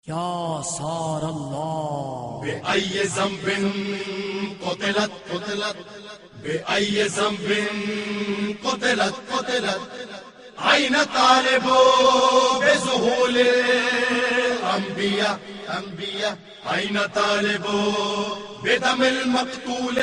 یا سار اللہ بأي ذنب قتلت بأي ذنب قتلت أين طالب بذهول الأنبياء أين طالب بدم المقتول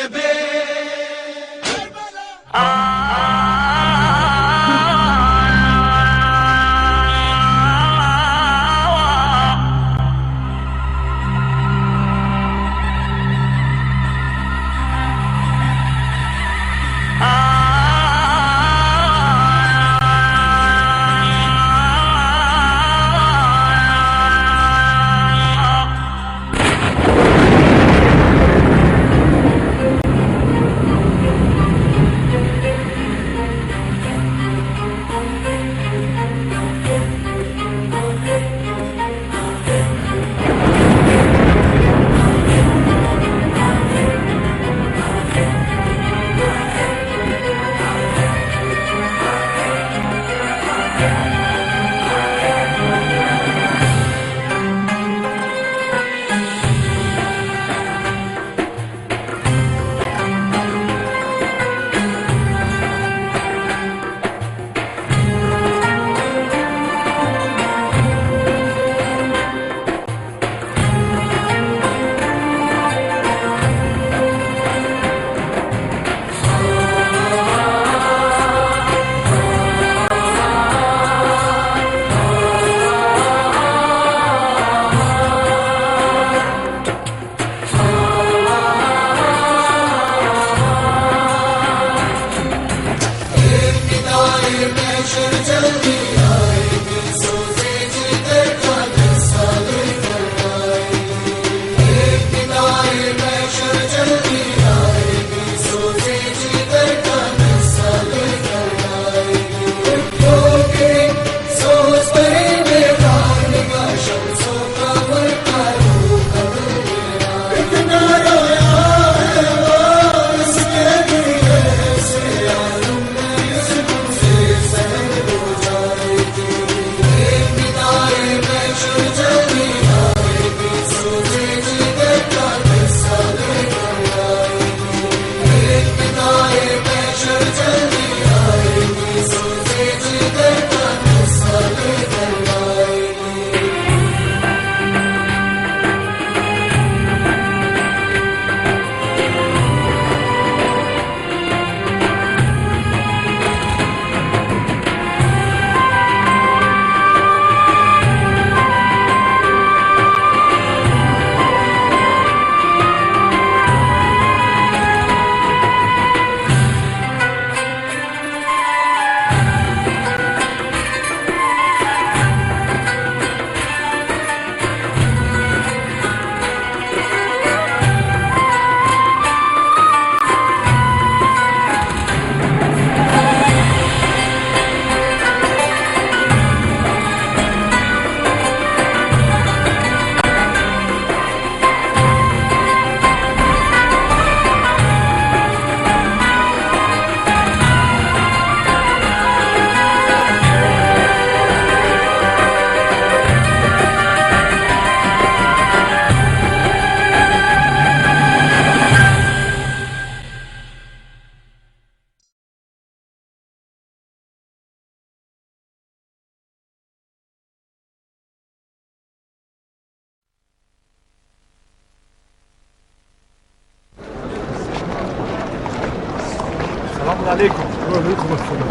السلام عليكم. وعليكم السلام.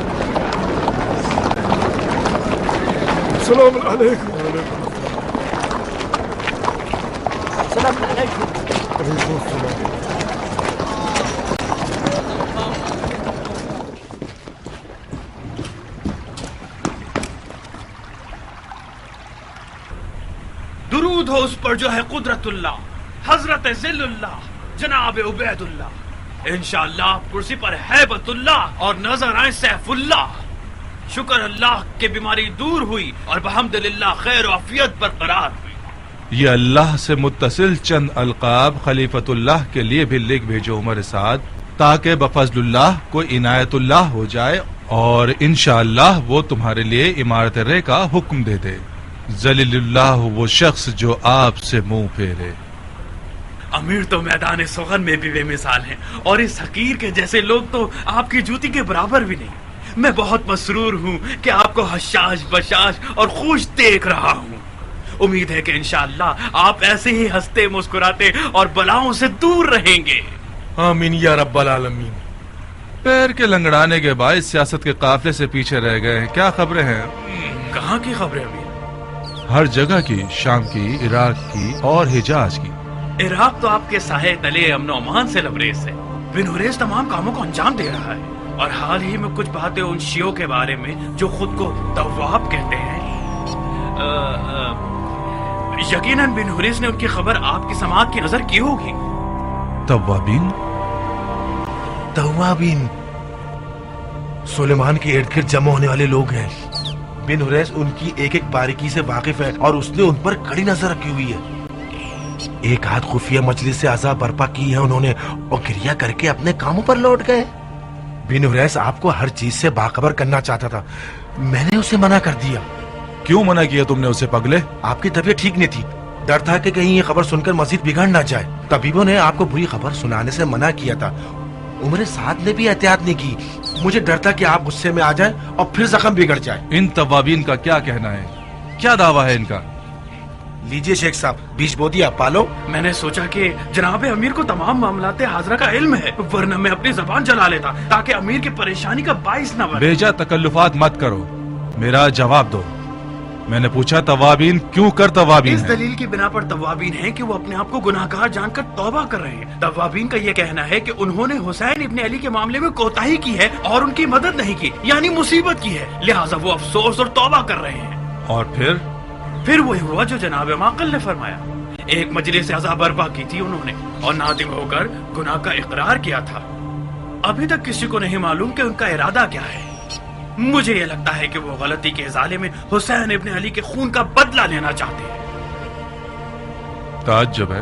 السلام عليكم. السلام علیکم. وعليكم السلام. درود ہو اس پر جو ہے قدرت اللہ، حضرت ذل اللہ، جناب عبید اللہ. انشاءاللہ کرسی پر ہیبت اللہ اور نظر آئے سیف اللہ. شکر اللہ کہ بیماری دور ہوئی اور بحمدللہ خیر و عافیت برقرار ہوئی. یہ اللہ سے متصل چند القاب خلیفۃ اللہ کے لیے بھی لکھ بھیجو عمر سعد، تاکہ بفضل اللہ کو عنایت اللہ ہو جائے اور انشاءاللہ وہ تمہارے لیے عمارت رے کا حکم دے دے. ذلیل اللہ وہ شخص جو آپ سے منہ پھیرے۔ امیر تو میدان سخن میں بھی بے مثال ہیں، اور اس حقیر کے جیسے لوگ تو آپ کی جوتی کے برابر بھی نہیں۔ میں بہت مسرور ہوں کہ آپ کو حشاش بشاش اور خوش دیکھ رہا ہوں۔ امید ہے کہ انشاءاللہ آپ ایسے ہی ہنستے مسکراتے اور بلاؤں سے دور رہیں گے۔ آمین یا رب العالمین۔ پیر کے لنگڑانے کے باعث سیاست کے قافلے سے پیچھے رہ گئے ہیں، کیا خبریں ہیں؟ کہاں کی خبریں امیر؟ ہر جگہ کی، شام کی، عراق کی اور حجاز کی۔ عراق تو آپ کے سائے تلے امن و امان سے لبریز ہے۔ بن حریث تمام کاموں کو انجام دے رہا ہے، اور حال ہی میں کچھ باتیں ان شیعوں کے بارے میں جو خود کو تواب کہتے ہیں۔ یقیناً بن حریث نے ان کی خبر آپ کی سماعت کی نظر کی ہوگی۔ توابین؟ توابین سلیمان کے ارد گرد جمع ہونے والے لوگ ہیں۔ بن حریث ان کی ایک ایک باریکی سے واقف ہے، اور اس نے ان پر کڑی نظر رکھی ہوئی ہے۔ ایک آدھ خفیہ مجلس سے عذاب برپا کی ہے انہوں نے، اور گریہ کر کے اپنے کاموں پر لوٹ گئے۔ بن حریث آپ کو ہر چیز سے باخبر کرنا چاہتا تھا، میں نے اسے منع کر دیا۔ کیوں منع کیا تم نے اسے پگلے؟ آپ کی طبیعت ٹھیک نہیں تھی، ڈر تھا کہ کہیں یہ خبر سن کر مزید بگڑ نہ جائے۔ طبیبوں نے آپ کو بری خبر سنانے سے منع کیا تھا۔ عمر سعد نے بھی احتیاط نہیں کی، مجھے ڈر تھا کہ آپ غصے میں آ جائیں اور پھر زخم بگڑ جائے۔ ان توابین کا کیا کہنا ہے؟ کیا دعویٰ ہے ان کا؟ لیجئے شیخ صاحب، بیچ بو دیا پالو۔ میں نے سوچا کہ جناب امیر کو تمام معاملات حاضرہ کا علم ہے، ورنہ میں اپنی زبان چلا لیتا تاکہ امیر کی پریشانی کا باعث نہ بنے۔ بیجا تکلفات مت کرو، میرا جواب دو۔ میں نے پوچھا توابین کیوں کر توابین اس ہے؟ دلیل کی بنا پر توابین ہیں کہ وہ اپنے آپ کو گناہ گار جان کر توبہ کر رہے ہیں۔ توابین کا یہ کہنا ہے کہ انہوں نے حسین ابن علی کے معاملے میں کوتاہی کی ہے اور ان کی مدد نہیں کی، یعنی مصیبت کی ہے، لہٰذا وہ افسوس اور توبہ کر رہے ہیں۔ اور پھر وہی ہوا جو جناب معقل نے فرمایا۔ ایک مجلس سے عذاب برپا کی تھی انہوں نے، اور نادم ہو کر گناہ کا اقرار کیا تھا۔ ابھی تک کسی کو نہیں معلوم کہ ان کا ارادہ کیا ہے۔ مجھے یہ لگتا ہے کہ وہ غلطی کے ازالے میں حسین ابن علی کے خون کا بدلہ لینا چاہتے ہیں۔ تعجب ہے،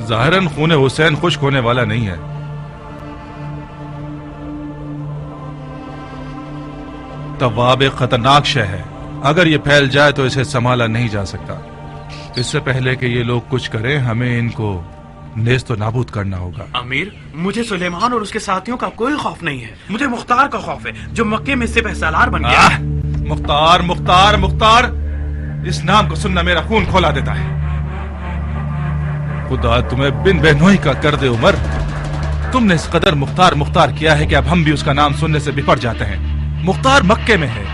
ظاہراً خون حسین خشک ہونے والا نہیں ہے۔ تواب ایک خطرناک شے ہے، اگر یہ پھیل جائے تو اسے سنبھالا نہیں جا سکتا۔ اس سے پہلے کہ یہ لوگ کچھ کریں ہمیں ان کو نیست و نابود کرنا ہوگا۔ امیر، مجھے سلیمان اور اس کے ساتھیوں کا کوئی خوف نہیں ہے، مجھے مختار کا خوف ہے جو مکے میں سپہ سالار بن گیا ہے۔ مختار مختار مختار، اس نام کو سننا میرا خون کھولا دیتا ہے۔ خدا تمہیں بن بہنوئی کا کر دے عمر، تم نے اس قدر مختار مختار کیا ہے کہ اب ہم بھی اس کا نام سننے سے بپڑ جاتے ہیں۔ مختار مکے میں ہے،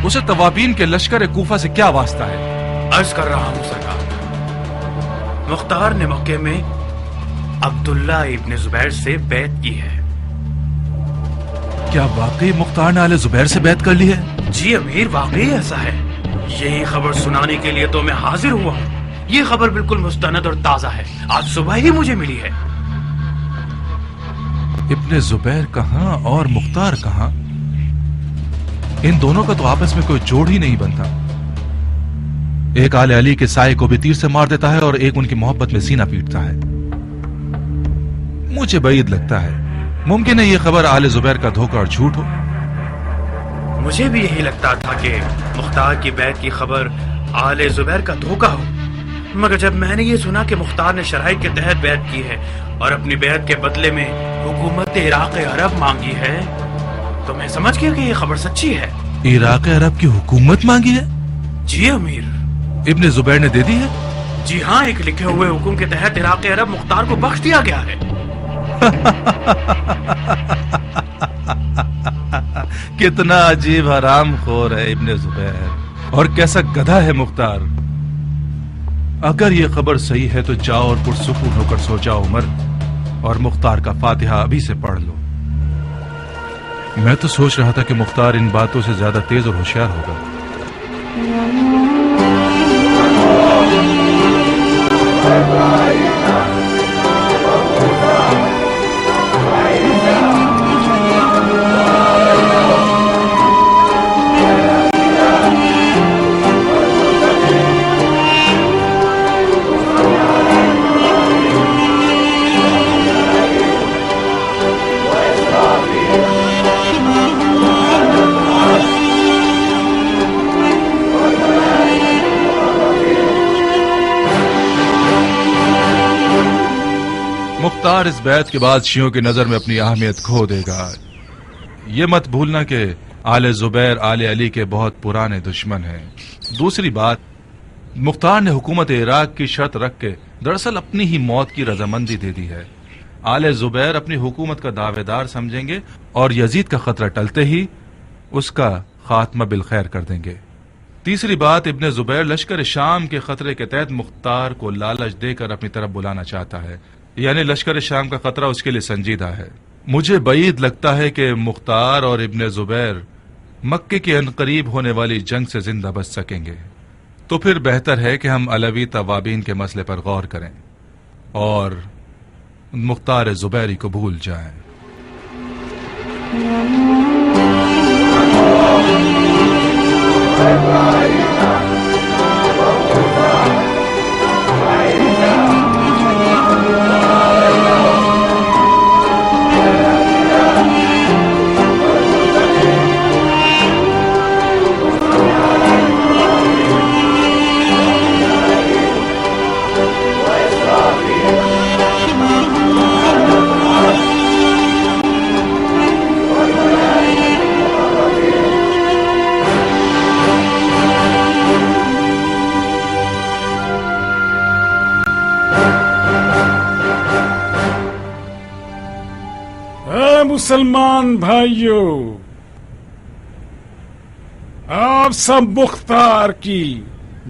اسے توابین کے لشکر کوفہ سے کیا واسطہ ہے؟ عرض کر رہا ہوں سرکار، مختار نے مکے میں عبداللہ ابن زبیر سے بیعت کی ہے۔ کیا واقعی مختار نے آل زبیر سے بیعت کر لی ہے؟ جی امیر، واقعی ایسا ہے۔ یہی خبر سنانے کے لیے تو میں حاضر ہوا ہوں۔ یہ خبر بالکل مستند اور تازہ ہے، آج صبح ہی مجھے ملی ہے۔ ابن زبیر کہاں اور مختار کہاں؟ ان دونوں کا تو آپس میں کوئی جوڑ ہی نہیں بنتا۔ ایک آل علی کے سائے کو بھی تیر سے مار دیتا ہے اور ایک ان کی محبت میں سینہ پیٹتا ہے۔ مجھے بعید لگتا ہے، ممکن ہے یہ خبر آل زبیر کا دھوکہ اور جھوٹ ہو۔ مجھے بھی یہی لگتا تھا کہ مختار کی بیعت کی خبر آل زبیر کا دھوکہ ہو، مگر جب میں نے یہ سنا کہ مختار نے شرائط کے تحت بیعت کی ہے اور اپنی بیعت کے بدلے میں حکومت عراق عرب مانگی ہے تو میں سمجھ گیا کہ یہ خبر سچی ہے۔ عراق عرب کی حکومت مانگی ہے؟ جی امیر۔ ابن زبیر نے دے دی ہے؟ جی ہاں، ایک لکھے ہوئے حکم کے تحت عراق عرب مختار کو بخش دیا گیا ہے۔ کتنا عجیب حرام خور ہے ابن زبیر، اور کیسا گدھا ہے مختار۔ اگر یہ خبر صحیح ہے تو جاؤ اور پرسکون ہو کر سو جاؤ عمر، اور مختار کا فاتحہ ابھی سے پڑھ لو۔ میں تو سوچ رہا تھا کہ مختار ان باتوں سے زیادہ تیز اور ہوشیار ہوگا۔ مختار اس بیعت کے بعد شیعوں کی نظر میں اپنی اہمیت کھو دے گا۔ یہ مت بھولنا کہ آل زبیر آل علی کے بہت پرانے دشمن ہیں۔ دوسری بات، مختار نے حکومت عراق کی شرط رکھ کے دراصل اپنی ہی موت کی رضامندی دے دی ہے۔ آل زبیر اپنی حکومت کا دعوے دار سمجھیں گے اور یزید کا خطرہ ٹلتے ہی اس کا خاتمہ بالخیر کر دیں گے۔ تیسری بات، ابن زبیر لشکر شام کے خطرے کے تحت مختار کو لالچ دے کر اپنی طرف بلانا چاہتا ہے، یعنی لشکر شام کا خطرہ اس کے لیے سنجیدہ ہے۔ مجھے بعید لگتا ہے کہ مختار اور ابن زبیر مکے کے عنقریب ہونے والی جنگ سے زندہ بچ سکیں گے، تو پھر بہتر ہے کہ ہم علوی توابین کے مسئلے پر غور کریں اور مختار زبیری کو بھول جائیں۔ مسلمان بھائیوں، آپ سب مختار کی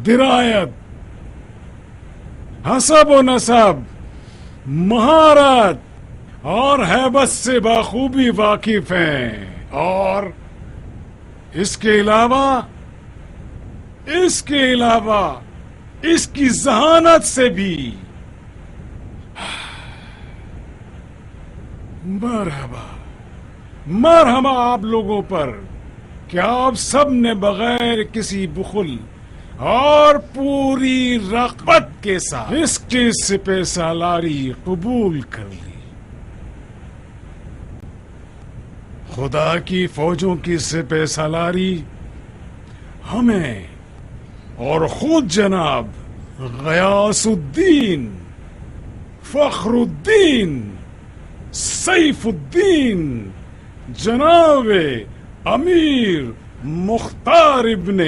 درایت، حسب و نسب، مہارت اور ہیبت سے بخوبی واقف ہیں، اور اس کے علاوہ اس کی ذہانت سے بھی مرحبا آپ لوگوں پر کہ آپ سب نے بغیر کسی بخل اور پوری رغبت کے ساتھ اس کی سپہ سالاری قبول کر لی۔ خدا کی فوجوں کی سپہ سالاری ہمیں اور خود جناب غیاث الدین، فخر الدین، سیف الدین، جناب امیر مختار ابن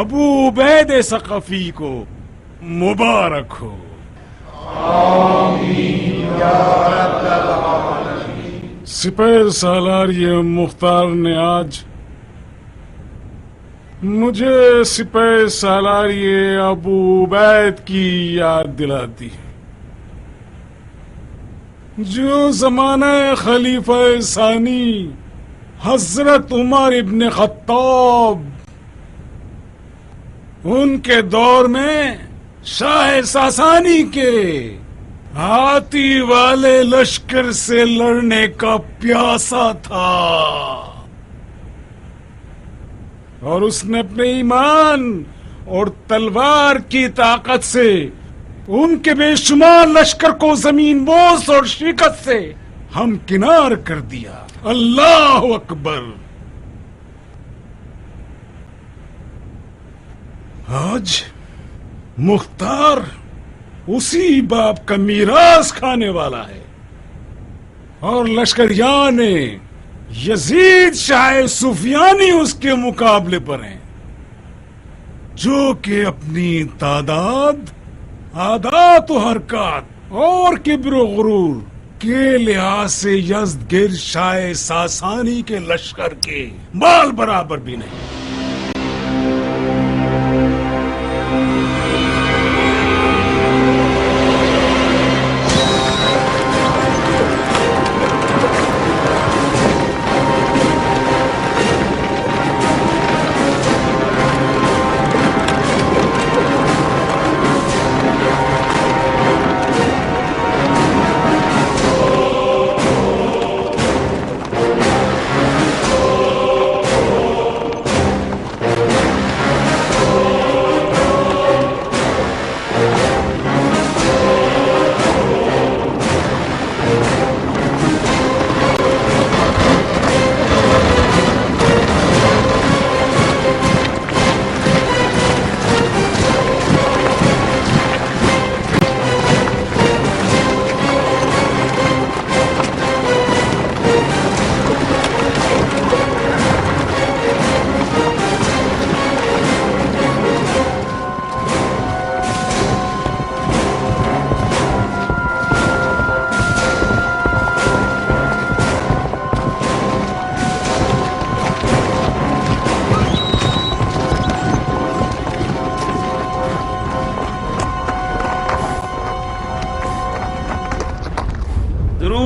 ابو عبید ثقفی کو مبارک ہو۔ سپہ سالاری مختار نے آج مجھے سپہ سالاری ابو عبید کی یاد دلاتی ہے، جو زمانہ خلیفہ ثانی حضرت عمر ابن خطاب، ان کے دور میں شاہ ساسانی کے ہاتھی والے لشکر سے لڑنے کا پیاسا تھا، اور اس نے اپنے ایمان اور تلوار کی طاقت سے ان کے بے شمار لشکر کو زمین بوس اور شکست سے ہمکنار کر دیا۔ اللہ اکبر۔ آج مختار اسی باپ کا میراث کھانے والا ہے، اور لشکریان یزید شاہ سفیانی اس کے مقابلے پر ہیں، جو کہ اپنی تعداد، عادات و حرکات اور کبر و غرور کے لحاظ سے یزدگرد شاہ ساسانی کے لشکر کے بال برابر بھی نہیں۔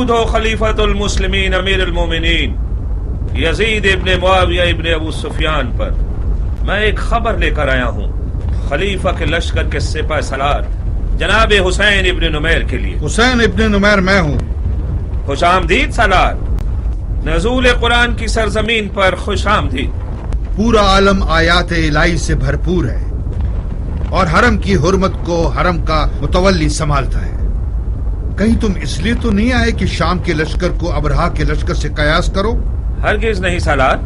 درود ہو خلیفۃ المسلمین امیر المومنین یزید ابن معاویہ ابن ابو سفیان پر. میں ایک خبر لے کر آیا ہوں خلیفہ کے لشکر کے سپہ سالار جناب حسین ابن نمیر کے لیے. حسین ابن نمیر میں ہوں. خوش آمدید سالار. نزول قرآن کی سرزمین پر خوش آمدید. پورا عالم آیات الہی سے بھرپور ہے اور حرم کی حرمت کو حرم کا متولی سنبھالتا ہے. کہیں تم اس لیے تو نہیں آئے کہ شام کے لشکر کو ابرہا کے لشکر سے قیاس کرو؟ ہرگز نہیں سالار.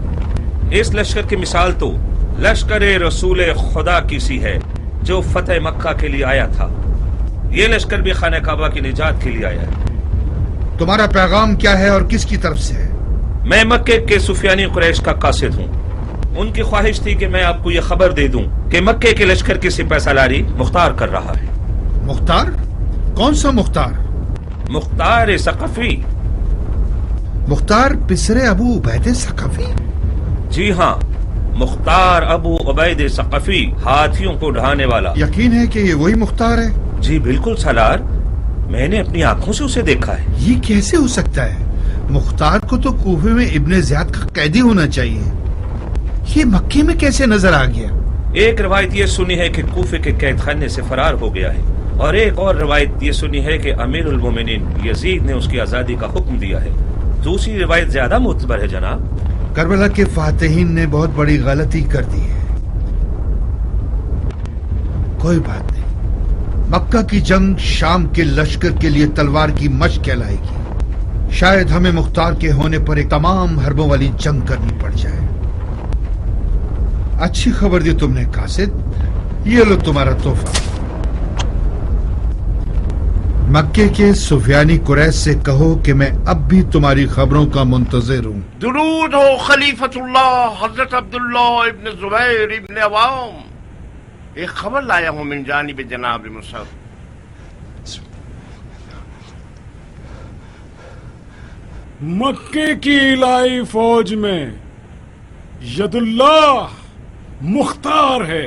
اس لشکر کی مثال تو لشکر رسول خدا کی سی ہے جو فتح مکہ کے لیے آیا تھا. یہ لشکر بھی خانہ کعبہ کی نجات کے لیے آیا ہے. تمہارا پیغام کیا ہے اور کس کی طرف سے ہے؟ میں مکے کے سفیانی قریش کا قاصد ہوں. ان کی خواہش تھی کہ میں آپ کو یہ خبر دے دوں کہ مکے کے لشکر کی سپہ سالاری مختار کر رہا ہے. مختار؟ کون سا مختار؟ مختار ثقفی. مختار پسر ابو عبید ثقفی؟ جی ہاں، مختار ابو عبید ثقفی، ہاتھیوں کو ڈھانے والا. یقین ہے کہ یہ وہی مختار ہے؟ جی بالکل سالار، میں نے اپنی آنکھوں سے اسے دیکھا ہے. یہ کیسے ہو سکتا ہے؟ مختار کو تو کوفے میں ابن زیاد کا قیدی ہونا چاہیے. یہ مکے میں کیسے نظر آ گیا؟ ایک روایت یہ سنی ہے کہ کوفے کے قید خانے سے فرار ہو گیا ہے، اور ایک اور روایت یہ سنی ہے کہ امیر المومنین یزید نے اس کی آزادی کا حکم دیا ہے. دوسری روایت زیادہ معتبر ہے جناب. کربلا کے فاتحین نے بہت بڑی غلطی کر دی ہے. کوئی بات نہیں، مکہ کی جنگ شام کے لشکر کے لیے تلوار کی مشق کہلائے گی. شاید ہمیں مختار کے ہونے پر ایک تمام حربوں والی جنگ کرنی پڑ جائے. اچھی خبر دی تم نے قاصد، یہ لو تمہارا تحفہ. مکے کے سفیانی قریش سے کہو کہ میں اب بھی تمہاری خبروں کا منتظر ہوں. درود ہو خلیفۃ اللہ حضرت عبداللہ ابن زبیر ابن عوام. ایک خبر لایا ہوں من جانب جناب مصعب. مکے کی الہی فوج میں ید اللہ مختار ہے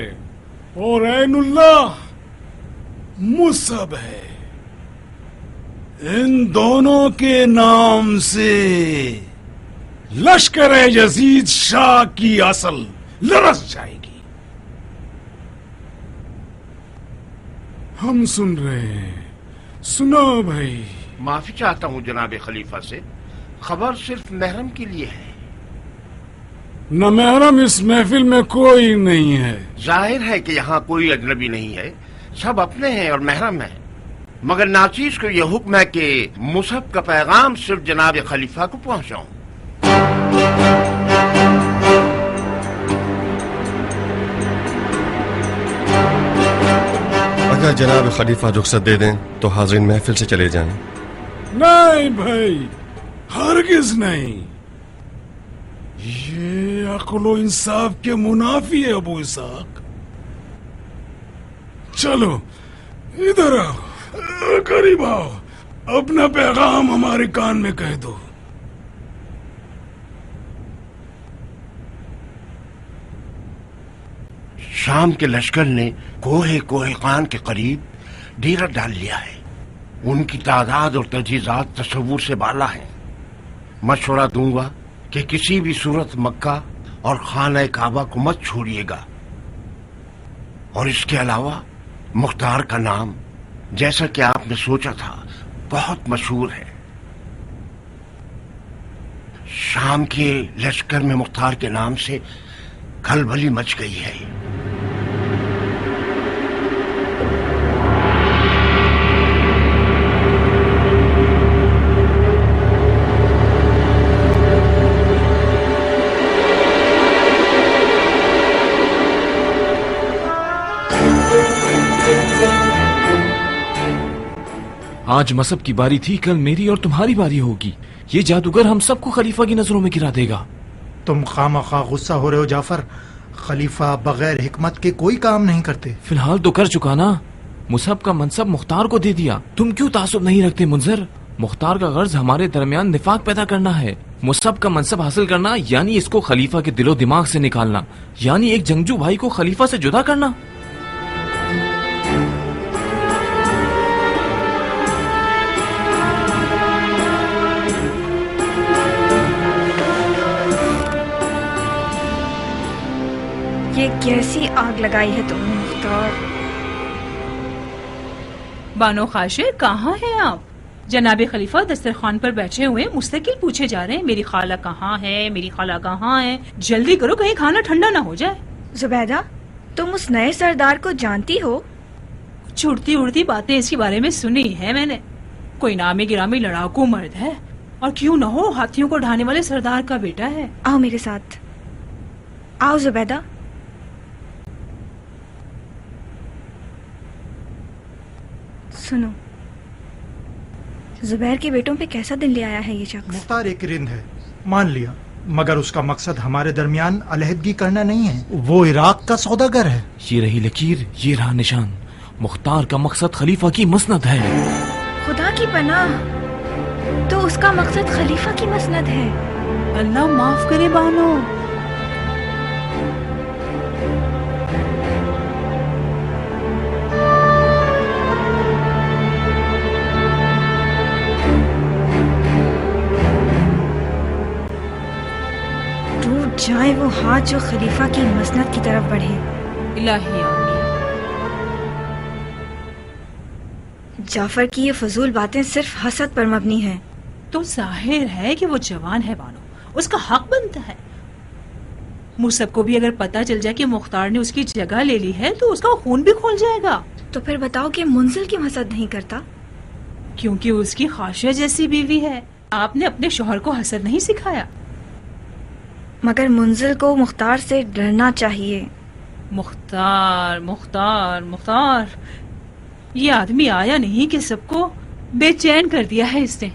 اور عین اللہ مصعب ہے. ان دونوں کے نام سے لشکر یزید شاہ کی اصل لرز جائے گی. ہم سن رہے ہیں، سنو بھائی. معافی چاہتا ہوں جناب خلیفہ سے، خبر صرف محرم کے لیے ہے. نہ محرم اس محفل میں کوئی نہیں ہے. ظاہر ہے کہ یہاں کوئی اجنبی نہیں ہے، سب اپنے ہیں اور محرم ہیں. مگر ناچیز کو یہ حکم ہے کہ مصعب کا پیغام صرف جناب خلیفہ کو پہنچاؤں. اگر جناب خلیفہ رخصت دے دیں تو حاضرین محفل سے چلے جائیں. نہیں بھائی، ہرگز نہیں. یہ عقل و انصاف کے منافی ہے ابو اسحاق. چلو ادھر آؤ، قریب آؤ، اپنا پیغام ہمارے کان میں کہہ دو. شام کے لشکر نے کوہ خان کے قریب ڈیرہ ڈال لیا ہے. ان کی تعداد اور تجہیزات تصور سے بالا ہیں. مشورہ دوں گا کہ کسی بھی صورت مکہ اور خانہ کعبہ کو مت چھوڑیے گا. اور اس کے علاوہ مختار کا نام، جیسا کہ آپ نے سوچا تھا، بہت مشہور ہے. شام کے لشکر میں مختار کے نام سے کھلبلی مچ گئی ہے. آج مصعب کی باری تھی، کل میری اور تمہاری باری ہوگی. یہ جادوگر ہم سب کو خلیفہ کی نظروں میں گرا دے گا. تم خواہ غصہ ہو رہے ہو جعفر. خلیفہ بغیر حکمت کے کوئی کام نہیں کرتے. فی الحال تو کر چکا نا. مصعب کا منصب مختار کو دے دیا. تم کیوں تعصب نہیں رکھتے منظر؟ مختار کا غرض ہمارے درمیان نفاق پیدا کرنا ہے. مصعب کا منصب حاصل کرنا یعنی اس کو خلیفہ کے دل و دماغ سے نکالنا، یعنی ایک جنگجو بھائی کو خلیفہ سے جدا کرنا. कैसी आग लगाई है तुमने मुख्तार। बानो खाशिर, कहाँ हैं आप? जनाबे खलीफा दस्तरखान पर बैठे हुए मुस्तकिल पूछे जा रहे हैं मेरी खाला कहाँ है, मेरी खाला कहाँ है। जल्दी करो कहीं खाना ठंडा ना हो जाए। जुबैदा, तुम उस नए सरदार को जानती हो? कुछ उड़ती उड़ती बातें इसके बारे में सुनी है मैंने। कोई नामी गिरामी लड़ाकू मर्द है, और क्यों न हो हाथियों को ढाने वाले सरदार का बेटा है। आओ मेरे साथ, आओ जुबैदा। सुनो, जुबैर के बेटों पे कैसा दिन ले आया है ये शख्स। मुख्तार एक रिंद है, मान लिया, मगर उसका मकसद हमारे दरमियान अलहदगी करना नहीं है। वो इराक का सौदागर है। ये रही लकीर, ये रहा निशान। मुख्तार का मकसद खलीफा की मसनद है। खुदा की पनाह, तो उसका मकसद खलीफा की मसनद है। अल्लाह माफ करे बानो। जाए वो हाथ जो खलीफा की मसनद की तरफ बढ़े। इलाही आमीन। जाफर की ये फजूल बातें सिर्फ हसद पर मबनी हैं। तो जाहिर है कि वो जवान है बानो, उसका हक बनता है। मुसब को भी अगर पता चल जाए कि मुख्तार ने उसकी जगह ले ली है तो उसका खून भी खोल जाएगा। तो फिर बताओ कि मुंजिल क्यों हसद नहीं करता? क्योंकि उसकी खाशिया जैसी बीवी है। आपने अपने शौहर को हसद नहीं सिखाया। मगर मुंजिल को मुख्तार से डरना चाहिए। मुख्तार मुख्तार मुख्तार, ये आदमी आया नहीं कि सबको बेचैन कर दिया है इसने।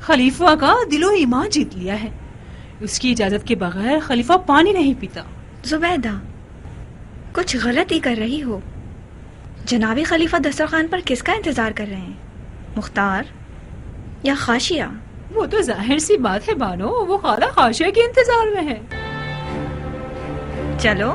खलीफा का दिलो ईमान जीत लिया है। उसकी इजाजत के बगैर खलीफा पानी नहीं पीता। जुबैदा, कुछ गलत ही कर रही हो। जनाबी खलीफा दस्तरखान पर किसका इंतजार कर रहे हैं, मुख्तार या खाशिया? वो तो जाहिर सी बात है बानो, वो खाला खाशिया के इंतजार में है। चलो।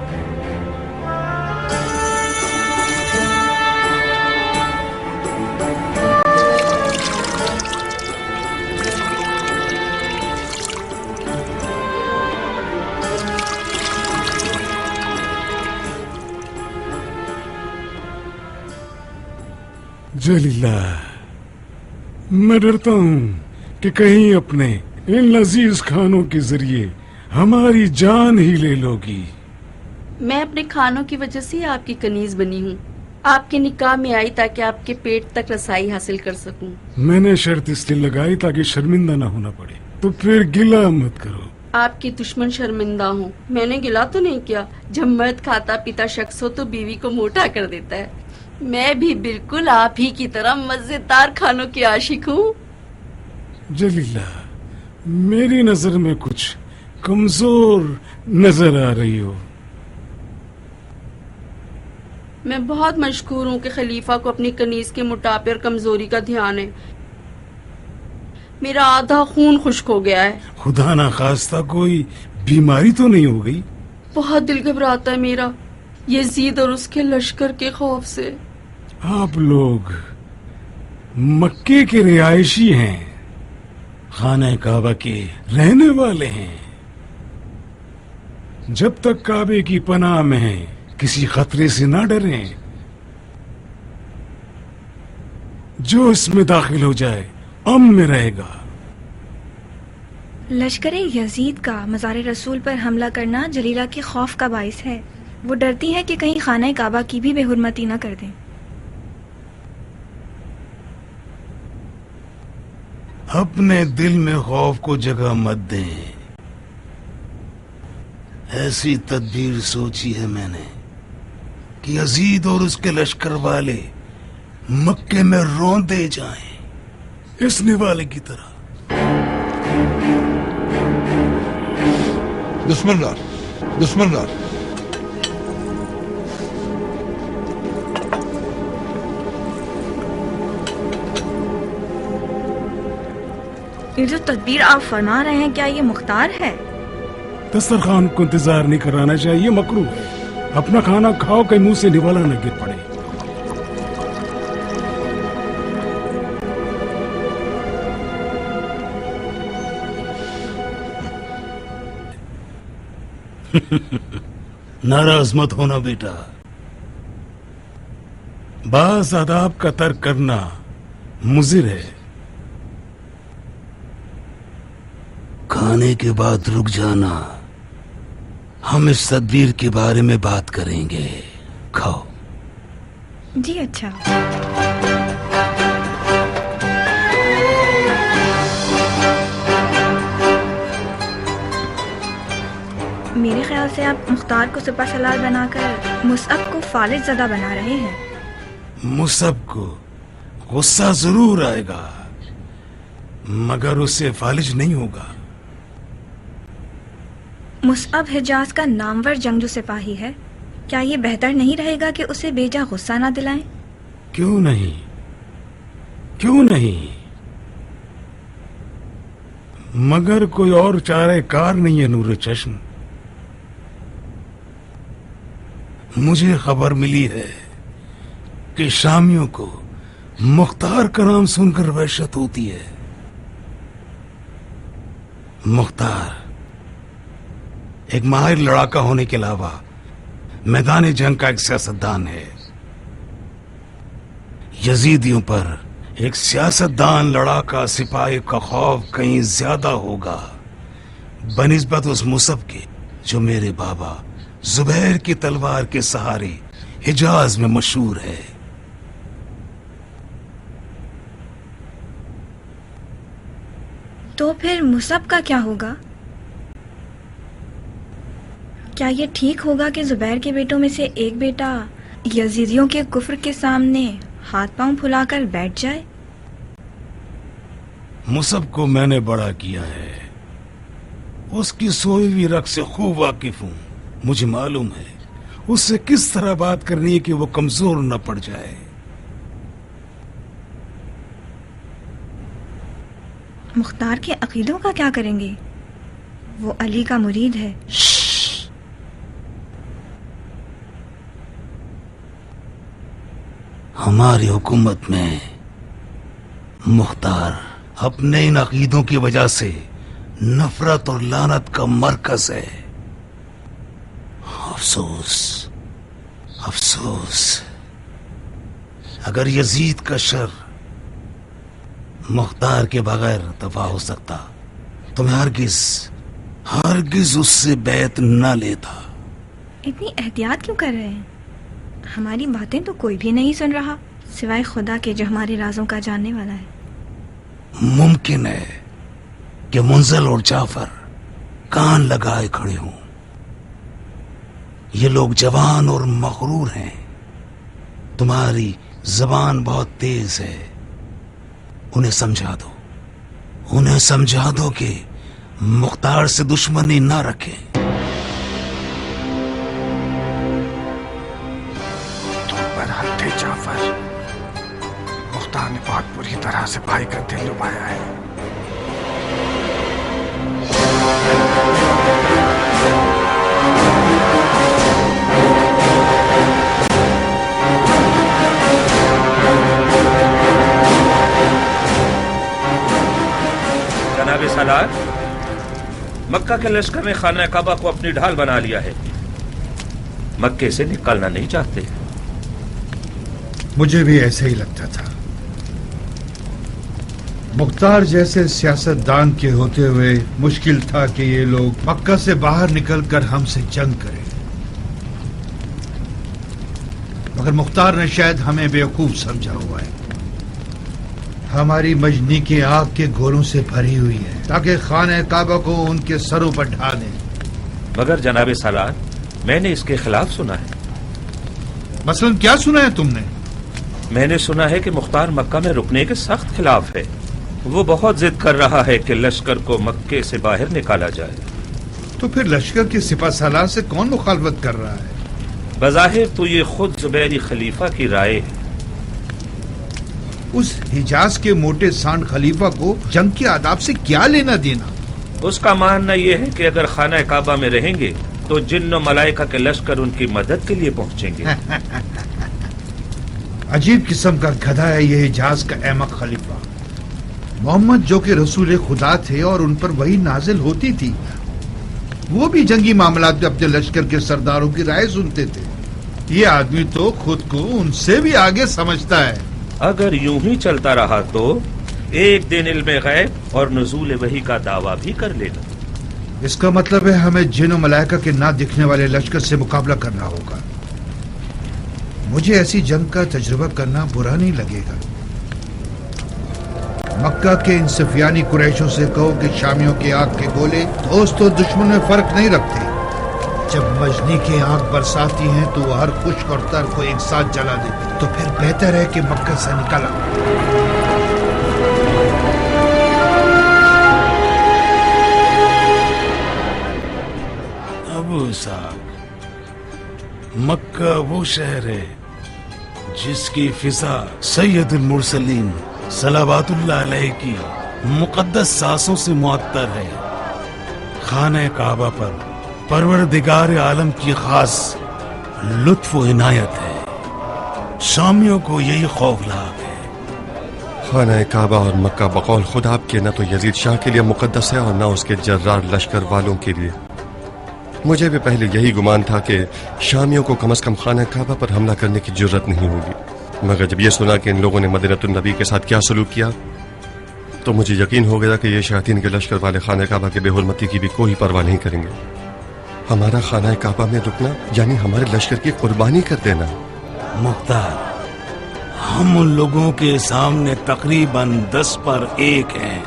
जलीला, मैं डरता हूँ कि कहीं अपने इन लजीज खानों के जरिए हमारी जान ही ले लोगी। मैं अपने खानों की वजह से आपकी कनीज बनी हूँ। आपके निकाह में आई ताकि आपके पेट तक रसाई हासिल कर सकूं। मैंने शर्त इसलिए लगाई ताकि शर्मिंदा ना होना पड़े, तो फिर गिला मत करो। आपके दुश्मन शर्मिंदा हो, मैंने गिला तो नहीं किया। जब मर्द खाता पीता शख्स हो तो बीवी को मोटा कर देता है। मैं भी बिल्कुल आप ही की तरह मजेदार खानों की आशिक हूँ। जलीला, मेरी नजर में कुछ कमजोर नजर आ रही हो। मैं बहुत मशकूर हूँ कि खलीफा को अपनी कनीज के मोटापे और कमजोरी का ध्यान है। मेरा आधा खून खुश्क हो गया है। खुदा ना खास्ता कोई बीमारी तो नहीं हो गई? बहुत दिल घबराता है मेरा, यजीद और उसके लश्कर के खौफ से। आप लोग मक्के के रिहायशी हैं, खाने काबा के रहने वाले हैं। जब तक काबे की पनाह में हैं, किसी खतरे से ना डरें। जो इसमें दाखिल हो जाए अमन में रहेगा। लश्कर यजीद का मज़ार रसूल पर हमला करना जलीला के खौफ का बाइस है। वो डरती है कि कहीं खाना काबा की भी बेहुरमती न कर दें। अपने दिल में खौफ को जगह मत दें। ऐसी तदबीर सोची है मैंने कि यजीद और उसके लश्कर वाले मक्के में रौंदे जाएं, इस निवाले की तरह। दुश्मन ये जो तदबीर आप फरमा रहे हैं, क्या ये मुख्तार है? दस्तरखान को इंतजार नहीं कराना चाहिए, मकरूह है। अपना खाना खाओ, कहीं मुंह से निवाला न गिर पड़े। नाराज मत होना बेटा। बास आदाब का तर्क करना मुज़िर है। खाने के बाद रुक जाना, हम इस तदबीर के बारे में बात करेंगे। खाओ। जी अच्छा। मेरे ख्याल से आप मुख्तार को सिपा सलार बनाकर मुसअब को फालिज ज़दा बना रहे हैं। मुसअब को गुस्सा जरूर आएगा, मगर उससे फालिज नहीं होगा। मुसअब हिजाज का नामवर जंगजू सिपाही है, क्या ये बेहतर नहीं रहेगा कि उसे बेजा गुस्सा ना दिलाएं? क्यों नहीं, क्यों नहीं, मगर कोई और चारे कार नहीं है नूर चश्म। मुझे खबर मिली है कि शामियों को मुख्तार का नाम सुनकर वहशत होती है। मुख्तार एक माहिर लड़ाका होने के अलावा मैदान जंग का एक सियासतदान है। यजीदियों पर एक सियासतदान लड़ाका सिपाही का खौफ कहीं ज्यादा होगा बनिस्बत उस मुसअब के जो मेरे बाबा जुबैर की तलवार के सहारे हिजाज में मशहूर है। तो फिर मुसअब का क्या होगा? क्या ये ठीक होगा कि जुबैर के बेटों में से एक बेटा यजीदियों के कुफ्र के सामने हाथ पांव फुलाकर बैठ जाए? मुसअब को मैंने बड़ा किया है, उसकी सोई हुई रग से खूब वाकिफ हूं। मुझे मालूम है उससे किस तरह बात करनी है कि वो कमजोर न पड़ जाए। मुख्तार के अकीदों का क्या करेंगे? वो अली का मुरीद है। हमारी हुकूमत में मुख्तार अपने इन अकीदों की वजह से नफरत और लानत का मरकज है। अफसोस, अफसोस, अगर यजीद का शर मुख्तार के बगैर दफा हो सकता तो मैं हरगिज उससे बैत न लेता। इतनी एहतियात क्यों कर रहे हैं? हमारी बातें तो कोई भी नहीं सुन रहा सिवाय खुदा के जो हमारे राजों का जानने वाला है। मुमकिन है कि मुंजल और जाफर कान लगाए खड़े हों। ये लोग जवान और मगरूर हैं। तुम्हारी जबान बहुत तेज है, उन्हें समझा दो, उन्हें समझा दो कि मुख्तार से दुश्मनी ना रखें। तुम पर हद थे जाफर। मुख्तार ने बहुत बुरी तरह से भाई का दिल लुभाया है। जनाब सालार, मक्का के लश्कर ने खाना काबा को अपनी ढाल बना लिया है, मक्के से निकलना नहीं चाहते। मुझे भी ऐसे ही लगता था। मुख्तार जैसे सियासतदान के होते हुए मुश्किल था कि ये लोग मक्का से बाहर निकलकर हमसे जंग करें, मगर मुख्तार ने शायद हमें बेवकूफ समझा हुआ है। हमारी मजनी की आग के गोलों से भरी हुई है ताकि खाने काबा को उनके सरों पर ढा दें। मगर जनाब सालार, मैंने इसके खिलाफ सुना है। मसलन क्या सुना है तुमने? मैंने सुना है कि मुख्तार मक्का में रुकने के सख्त खिलाफ है। वो बहुत जिद कर रहा है कि लश्कर को मक्के से बाहर निकाला जाए। तो फिर लश्कर के सिपा सालार से कौन मुखालफत कर रहा है? बज़ाहिर तो ये खुद जुबैरी खलीफा की राय है। उस हिजाज के मोटे सांड खलीफा को जंग के आदाब से क्या लेना देना? उसका मानना यह है कि अगर खाना काबा में रहेंगे तो जिन्न मलाइका के लश्कर उनकी मदद के लिए पहुंचेंगे। अजीब किस्म का गधा है ये हिजाज का अहमक खलीफा। मोहम्मद जो कि रसूल खुदा थे और उन पर वही नाजिल होती थी, वो भी जंगी मामलात में अपने लश्कर के सरदारों की राय सुनते थे। ये आदमी तो खुद को उनसे भी आगे समझता है। अगर यूं ही चलता रहा तो एक दिन इल्म गैब और नुज़ूल वही का दावा भी कर लेगा। इसका मतलब है हमें जिन और मलाइका के ना दिखने वाले लश्कर से मुकाबला करना होगा। मुझे ऐसी जंग का तजुर्बा करना बुरा नहीं लगेगा। मक्का के इन सफियानी कुरैशों से कहो कि शामियों की आग के गोले दोस्त और दुश्मन में फर्क नहीं रखते। जब मजनी की आग बरसाती हैं तो वो हर खुश्क और तर को एक साथ जला देती, तो फिर बेहतर है कि मक्का से निकला। अबू साहब, मक्का वो शहर है जिसकी फिजा सैयदुल मुरसलीन सलावतुल्लाह अलैहि की मुकद्दस सांसों से मुअत्तर है। खाने काबा पर परवरदिगार आलम की खास लुत्फ व इनायत है। शामियों को यही खौफनाक है। खाना काबा और मक्का बकौल खुद आपके न तो यजीद शाह के लिए मुकद्दस है और न उसके जर्रार लश्कर वालों के लिए। मुझे भी पहले यही गुमान था कि शामियों को कम से कम खाना काबा पर हमला करने की जरूरत नहीं होगी, मगर जब ये सुना कि इन लोगों ने मदीनतुन नबी के साथ क्या सलूक किया तो मुझे यकीन हो गया कि ये शयातीन के लश्कर वाले खाना काबा के बेहुरमती की भी कोई परवाह नहीं करेंगे। हमारा खाना काबा में रुकना यानी हमारे लश्कर की कुर्बानी कर देना। मुख्तार, हम उन लोगों के सामने तकरीबन 10 पर 1 हैं।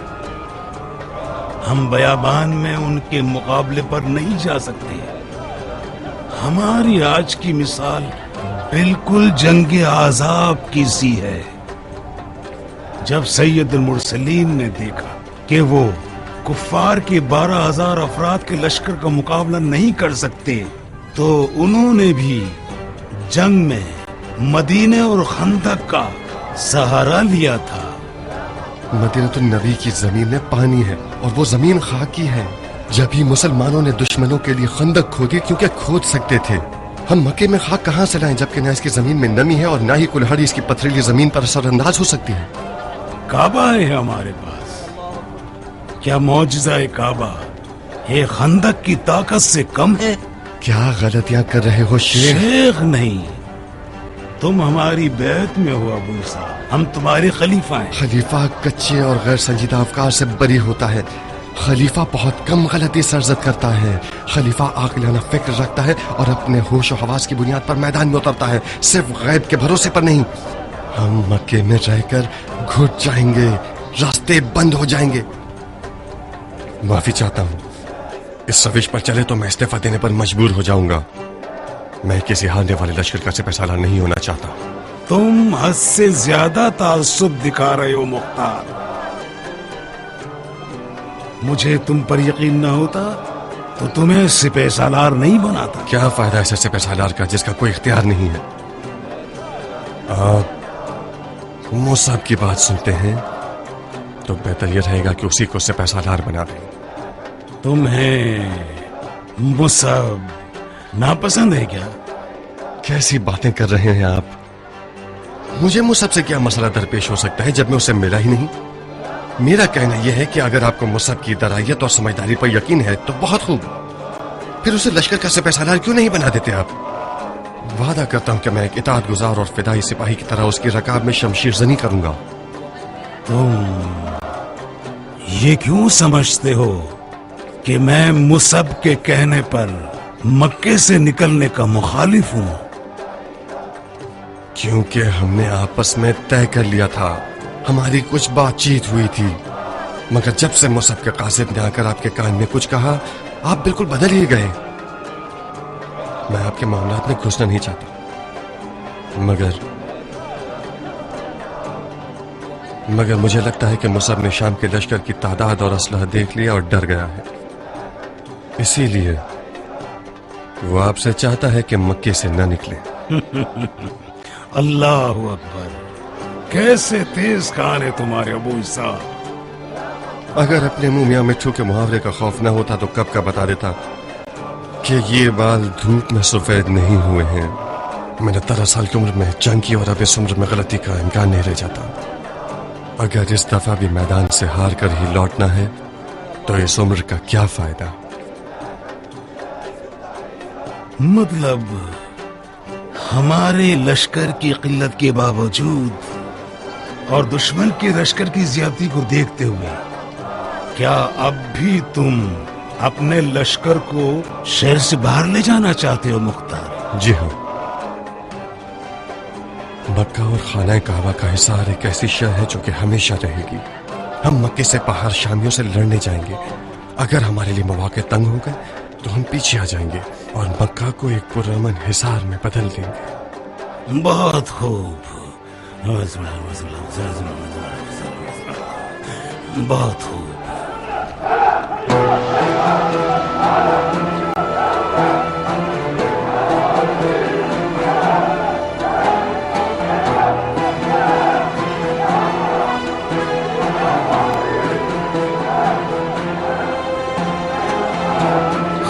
हम बयाबान में उनके मुकाबले पर नहीं जा सकते। हमारी आज की मिसाल बिल्कुल जंग आज़ाब की सी है। जब सैयदुल मुरसलीन ने देखा कि वो कुफ्फार के 12,000 अफराद के लश्कर का मुकाबला नहीं कर सकते, तो उन्होंने भी जंग में मदीने और खंदक का सहारा लिया था। मदीनतुन नबी की जमीन में पानी है और वो जमीन खाक की है। जब ही मुसलमानों ने दुश्मनों के लिए खंदक खोदी क्योंकि खोद सकते थे। हम मक्के में खाक कहां से लाएं जबकि न इसकी जमीन में नमी है और न ही कुल्हाड़ी इसकी पथरीली जमीन पर असरअंदाज हो सकती है। काबा है हमारे पास। क्या मौजज़ा काबा ये खंदक की ताकत से कम है? क्या गलतियां कर रहे हो शेख? शेख नहीं, तुम हमारी बैत में हो अबू साहब। हम तुम्हारे खलीफा हैं। खलीफा कच्चे और गैर संजीदा अफकार से बरी होता है। खलीफा बहुत कम गलती सरजद करता है। खलीफा आकिलाना फिक्र रखता है और अपने होश और हवास की बुनियाद पर मैदान में उतरता है, सिर्फ गैब के भरोसे पर नहीं। हम मक्के में रहकर घुट जाएंगे, रास्ते बंद हो जाएंगे। माफी चाहता हूँ, इस रविश पर चले तो मैं इस्तीफा देने पर मजबूर हो जाऊंगा। मैं किसी हारने वाले लश्कर का सिपहसालार नहीं होना चाहता। तुम हद से ज्यादा ताज्जुब दिखा रहे हो मुख्तार। मुझे तुम पर यकीन न होता तो तुम्हें सिपहसालार नहीं बनाता। क्या फायदा ऐसे सिपहसालार का जिसका कोई इख्तियार नहीं है? आप मुसअब की बात सुनते हैं तो बेहतर यह रहेगा कि उसी को सिपहसालार बना दें। तुम्हें मुसअब नापसंद है क्या? कैसी बातें कर रहे हैं आप? मुझे मुसअब से क्या मसला दरपेश हो सकता है जब मैं उसे मिला ही नहीं? मेरा कहना यह है कि अगर आपको मुसअब की दरायत और समझदारी पर यकीन है तो बहुत खूब, फिर उसे लश्कर का सिपहसालार क्यों नहीं बना देते आप? वादा करता हूं कि मैं एक इताअत गुजार और फिदाई सिपाही की तरह उसकी रकाब में शमशीर जनी करूंगा। तुम ये क्यों समझते हो कि मैं मुसअब के कहने पर मक्के से निकलने का मुखालिफ हूं? क्योंकि हमने आपस में तय कर लिया था, हमारी कुछ बातचीत हुई थी, मगर जब से मुसअब के कासिद ने आकर आपके कान में कुछ कहा, आप बिल्कुल बदल ही गए। मैं आपके मामलात में घुसना नहीं चाहता, मगर मुझे लगता है कि मुसअब ने शाम के लश्कर की तादाद और असलहा देख लिया और डर गया है। इसीलिए वो आपसे चाहता है कि मक्के से न निकले। अल्लाह अकबर, कैसे तेज कान है तुम्हारे अबू साहब। अगर अपने मुंह मियां मिट्ठू के मुहावरे का खौफ न होता तो कब का बता देता कि ये बाल धूप में सफेद नहीं हुए हैं। मैंने 13 साल की उम्र में जंग की और अब इस उम्र में गलती का इम्कान नहीं रह जाता। अगर इस दफा भी मैदान से हार कर ही लौटना है तो इस उम्र का क्या फायदा? मतलब हमारे लश्कर की किल्लत के बावजूद और दुश्मन के लश्कर की ज्यादती को देखते हुए क्या अब भी तुम अपने लश्कर को शहर से बाहर ले जाना चाहते हो मुख्तार? जी हाँ, मक्का और खाना काबा का हिसार एक ऐसी शय है जो कि हमेशा रहेगी। हम मक्के से बाहर शामियों से लड़ने जाएंगे। अगर हमारे लिए मौके तंग हो गए तो हम पीछे आ जाएंगे और मक्का को एक पुरअमन हिसार में बदल देंगे। बहुत खूब, बहुत खूब।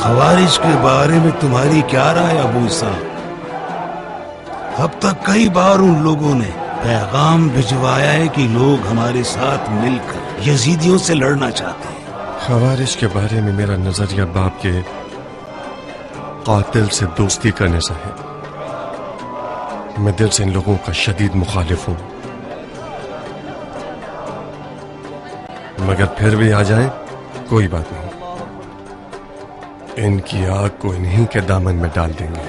खवारिज के बारे में तुम्हारी क्या राय अबू साहब? अब तक कई बार उन लोगों ने पैगाम भिजवाया है कि लोग हमारे साथ मिलकर यजीदियों से लड़ना चाहते हैं। खवारिज के बारे में मेरा नजरिया बाप के कातिल से दोस्ती करने से है। मैं दिल से इन लोगों का शदीद मुखालिफ हूं, मगर फिर भी आ जाए कोई बात नहीं, इनकी आग को इन्हीं के दामन में डाल देंगे।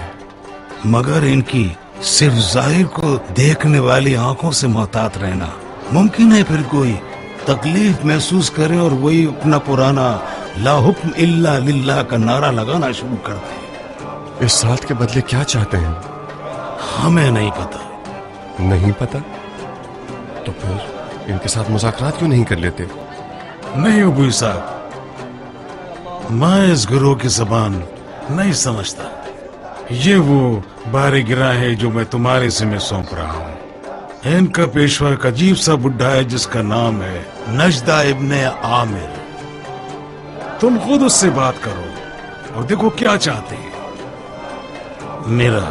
मगर इनकी सिर्फ जाहिर को देखने वाली आंखों से मोहतात रहना मुमकिन है फिर कोई तकलीफ महसूस करे और वही अपना पुराना ला हुक्म इल्ला लिल्लाह का नारा लगाना शुरू कर दे। इस साथ के बदले क्या चाहते हैं? हमें नहीं पता। नहीं पता? तो फिर इनके साथ मुज़ाकरात क्यों नहीं कर लेते? नहीं अबू साहब, मैं इस गुरु की जबान नहीं समझता। ये वो बारगिरा है जो मैं तुम्हारे से में सौंप रहा हूँ। इनका पेशवा एक अजीब सा बुढ़ा है जिसका नाम है नजदा इब्ने आमिर। तुम खुद उससे बात करो और देखो क्या चाहते हैं। मेरा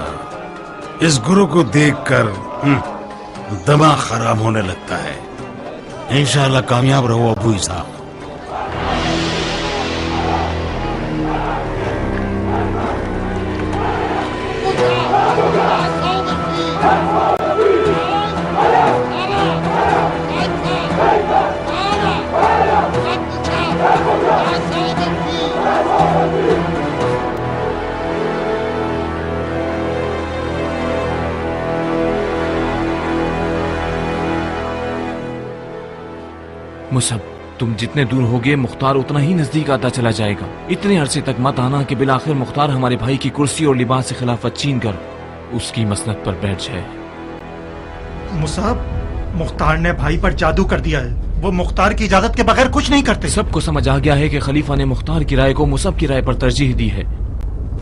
इस गुरु को देखकर दिमाग खराब होने लगता है। इंशाअल्लाह कामयाब रहो अबू साहब। मुसब, तुम जितने दूर होगे मुख्तार उतना ही नजदीक आता चला जाएगा। इतने अरसे तक मत आना कि बिलाखिर मुख्तार हमारे भाई की कुर्सी और लिबास से खिलाफत छीन कर उसकी मसनद पर बैठ जाए। मुसाब, मुख्तार ने भाई पर जादू कर दिया है। वो मुख्तार की इजाजत के बगैर कुछ नहीं करते। सबको समझ आ गया है कि खलीफा ने मुख्तार की राय को मुसब की राय पर तरजीह दी है।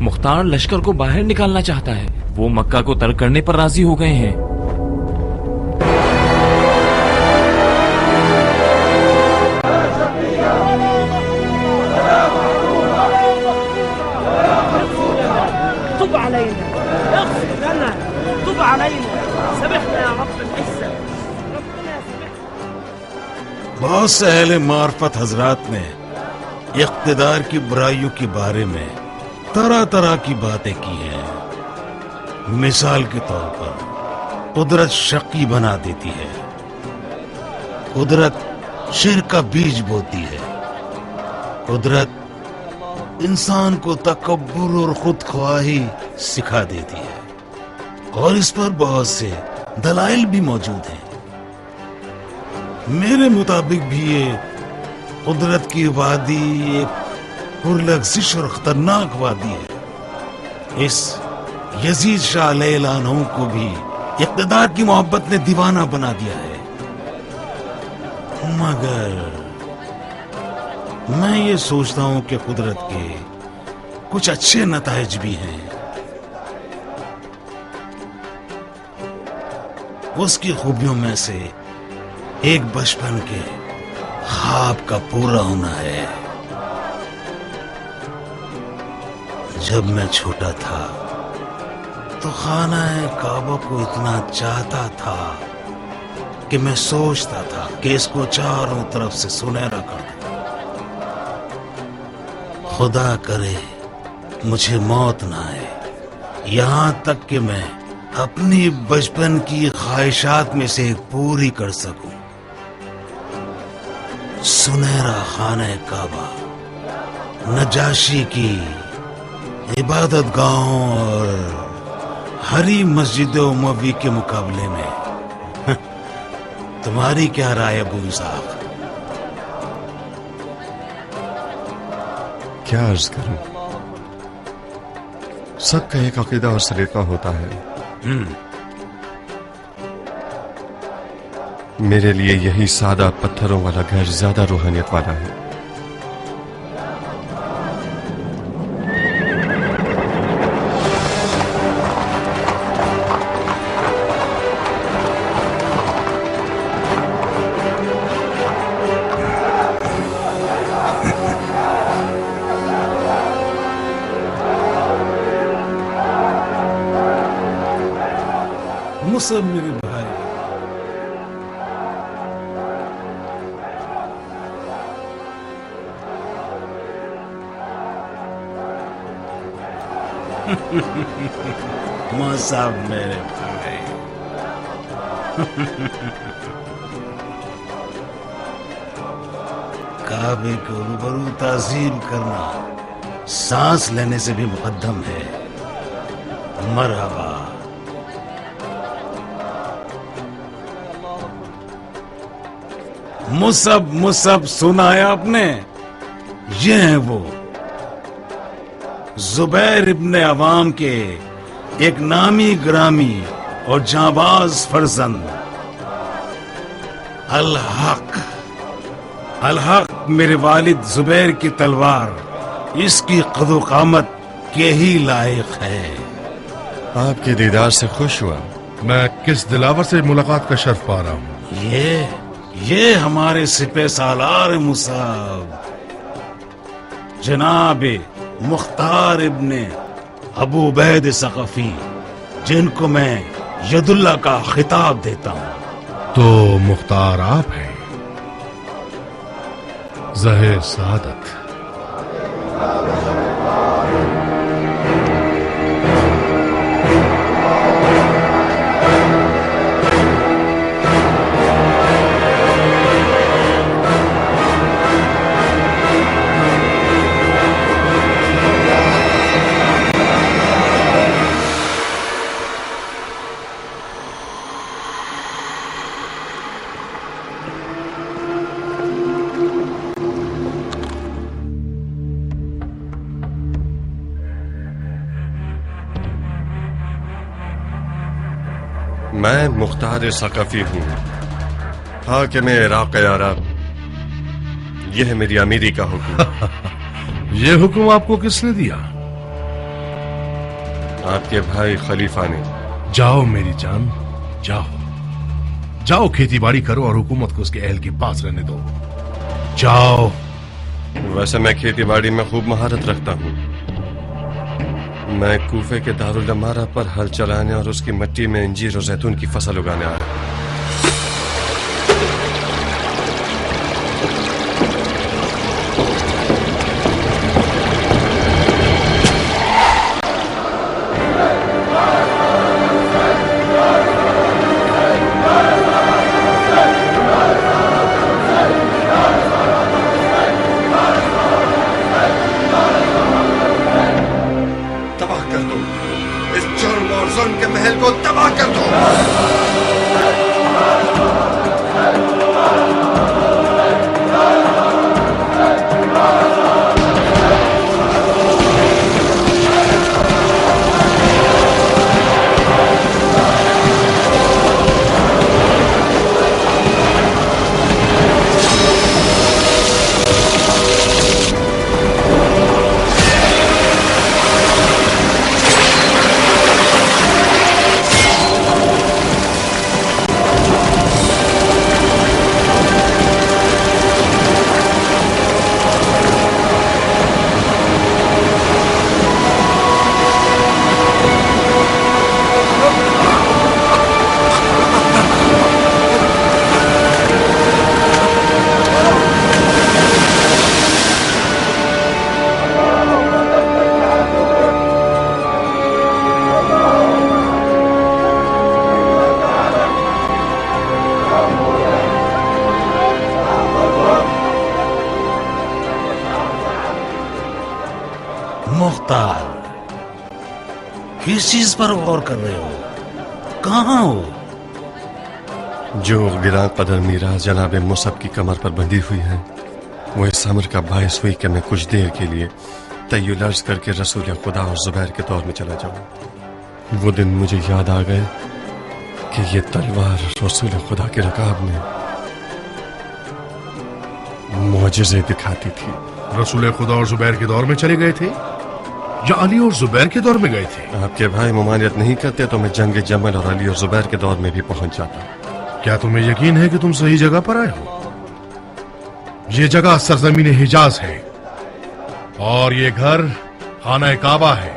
मुख्तार लश्कर को बाहर निकालना चाहता है। वो मक्का को तर्क करने पर राजी हो गए हैं। बहुत से अहले मार्फत हजरात ने इख्तिदार की बुराइयों के बारे में तरह तरह की बातें की हैं। मिसाल के तौर पर कुदरत शकी बना देती है, कुदरत शिर्क का बीज बोती है, कुदरत इंसान को तकब्बुर और खुद ख्वाही सिखा देती है, और इस पर बहुत से दलाइल भी मौजूद हैं। मेरे मुताबिक भी ये कुदरत की वादी एक पुरलग़ज़िश और खतरनाक वादी है। इस यजीद शाह अलैहिस्सलाम को भी इक़्तिदार की मोहब्बत ने दीवाना बना दिया है। मगर मैं ये सोचता हूं कि कुदरत के कुछ अच्छे नताइज भी हैं। उसकी खूबियों में से एक बचपन के ख्वाब का पूरा होना है। जब मैं छोटा था तो खाना काबा को इतना चाहता था कि मैं सोचता था कि इसको चारों तरफ से सुनहरा कर दूं। खुदा करे मुझे मौत ना आए یہاں تک کہ میں اپنی بچپن کی خواہشات میں سے ایک پوری کر سکوں. سنہرا خانہ کعبہ نجاشی کی عبادت گاہوں اور ہری مسجد اموی کے مقابلے میں تمہاری کیا رائے ابو اسحاق؟ کیا عرض کروں، سب کا ایک عقیدہ اور سلیقہ ہوتا ہے. میرے لیے یہی سادہ پتھروں والا گھر زیادہ روحانیت والا ہے. مصعب میرے بھائی، مصعب میرے بھائی، کعبے کے روبرو تعظیم کرنا سانس لینے سے بھی مقدم ہے. مرحبا. مصعب سنا ہے آپ نے؟ یہ ہیں وہ زبیر ابن عوام کے ایک نامی گرامی اور جانباز فرزند الحق میرے والد زبیر کی تلوار اس کی قد و قامت کے ہی لائق ہے. آپ کے دیدار سے خوش ہوا. میں کس دلاور سے ملاقات کا شرف پا رہا ہوں؟ یہ ہمارے سپہ سالار مصعب جناب مختار ابن ابو عبید ثقفی، جن کو میں ید اللہ کا خطاب دیتا ہوں. تو مختار آپ ہیں؟ ظاہر سعادت. میں مختار ثقفی ہوں، حاکم عراق عرب. یہ ہے میری امیری کا حکم. یہ حکم آپ کو کس نے دیا؟ آپ کے بھائی خلیفہ نے. جاؤ میری جان، جاؤ کھیتی باڑی کرو اور حکومت کو اس کے اہل کے پاس رہنے دو. جاؤ. ویسے میں کھیتی باڑی میں خوب مہارت رکھتا ہوں. میں کوفے کے دارالعمارہ پر ہل چلانے اور اس کی مٹی میں انجیر اور زیتون کی فصل اگانے آیا. اس جرم اور ظلم کے محل کو تباہ کر دو. किस चीज पर गौर कर रहे हो? कहाँ हो? जो गिरा कदर मीरास जनाब मुसब की कमर पर बंधी हुई है, वो इस अमर का बायस हुई कि मैं कुछ देर के लिए तय्युल अर्ज करके रसूल खुदा और जुबैर के दौर में चला जाऊं। वो दिन मुझे याद आ गए कि ये तलवार रसूल खुदा के रकाब में मुआजिज़े दिखाती थी। रसूल खुदा और जुबैर के दौर में चले गए थे या अली और जुबैर के दौर में गए थे? आपके भाई ममानियत नहीं करते तो मैं जंग जमल और अली और जुबैर के दौर में भी पहुंच जाता। क्या तुम्हें यकीन है कि तुम सही जगह पर आए हो? ये जगह सरजमीन हिजाज है और ये घर खाना काबा है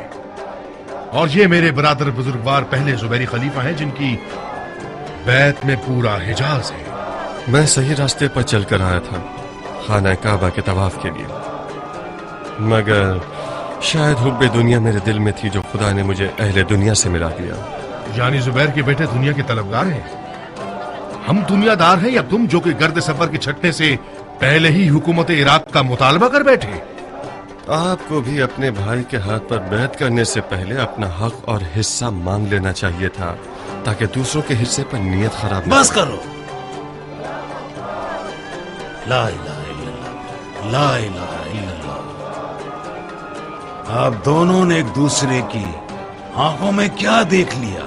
और ये मेरे बरादर बुजुर्गवार पहले जुबैरी खलीफा हैं जिनकी बैत में पूरा हिजाज है। मैं सही रास्ते पर चलकर आया था खाना काबा के तवाफ के लिए, मगर शायद हुब्बे दुनिया मेरे दिल में थी जो खुदा ने मुझे अहले दुनिया से मिला दिया। यानी जुबैर के बेटे दुनिया के तलबगार हैं? हम दुनियादार हैं या तुम जो कि गर्द सफर के छटने से पहले ही हुकूमत इराक का मुतालबा कर बैठे? आपको भी अपने भाई के हाथ पर बैत करने से पहले अपना हक और हिस्सा मांग लेना चाहिए था ताकि दूसरों के हिस्से पर नीयत खराब बस करो। ला इलाहा इल्लल्लाह, ला इलाहा इल्लल्लाह। आप दोनों ने एक दूसरे की आंखों में क्या देख लिया